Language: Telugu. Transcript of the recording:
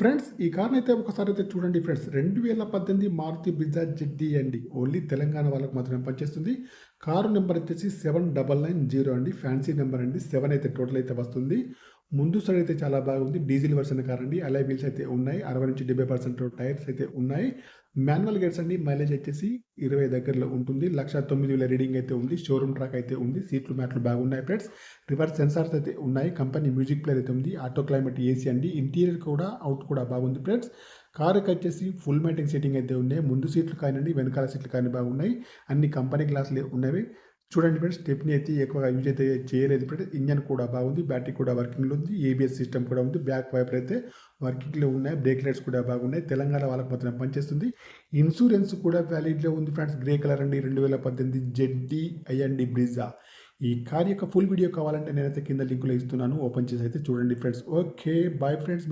ఫ్రెండ్స్ ఈ కార్‌ని అయితే ఒకసారి అయితే చూడండి ఫ్రెండ్స్. 2018 మారుతి బ్రిజాజ్ జెడ్డీ అండి. ఓన్లీ తెలంగాణ వాళ్ళకి మాత్రమే పనిచేస్తుంది. కారు నంబర్ వచ్చేసి 7990 అండి. ఫ్యాన్సీ నంబర్ అండి. 7 అయితే టోటల్ అయితే వస్తుంది. ముందు సైడ్ అయితే చాలా బాగుంది. డీజిల్ వెర్షన్ కార్ అండి. అలాయ్ వీల్స్ అయితే ఉన్నాయి. 60-70% టైర్స్ అయితే ఉన్నాయి. మాన్యువల్ గేర్స్ అండి. మైలేజ్ వచ్చేసి 20 దగ్గరలో ఉంటుంది. 1,09,000 రీడింగ్ అయితే ఉంది. షోరూమ్ ట్రాక్ అయితే ఉంది. సీట్లు మ్యాట్లు బాగున్నాయి ఫ్రెండ్స్. రివర్స్ సెన్సార్స్ అయితే ఉన్నాయి. కంపెనీ మ్యూజిక్ ప్లేయర్ అయితే ఉంది. ఆటో క్లైమేట్ ఏసీ అండి. ఇంటీరియర్ కూడా అవుట్ కూడా బాగుంది ఫ్రెండ్స్. కారుకి వచ్చేసి ఫుల్ మ్యాటింగ్ సీటింగ్ అయితే ఉన్నాయి. ముందు సీట్లు కానివ్వండి, వెనకాల సీట్లు కానీ బాగున్నాయి. అన్ని కంపెనీ గ్లాసులు ఉన్నవి. చూడండి ఫ్రెండ్స్, స్టెప్నీ అయితే ఎక్కువగా యూజ్ అయితే చేయలేదు ఫ్రెండ్స్. ఇంజన్ కూడా బాగుంది. బ్యాటరీ కూడా వర్కింగ్లో ఉంది. ఏబిఎస్ సిస్టమ్ కూడా ఉంది. బ్యాక్ వైపర్ అయితే వర్కింగ్లో ఉన్నాయి. బ్రేక్ లైట్స్ కూడా బాగున్నాయి. తెలంగాణ వాళ్ళకి మాత్రం పనిచేస్తుంది. ఇన్సూరెన్స్ కూడా వ్యాలిడ్లో ఉంది ఫ్రెండ్స్. గ్రే కలర్ అండి. 2018 జెడ్డీ ఐఎండి బ్రిజా. ఈ కార్ యొక్క ఫుల్ వీడియో కావాలంటే నేనైతే కింద లింకులో ఇస్తున్నాను. ఓపెన్ చేసి అయితే చూడండి ఫ్రెండ్స్. Okay bye friends.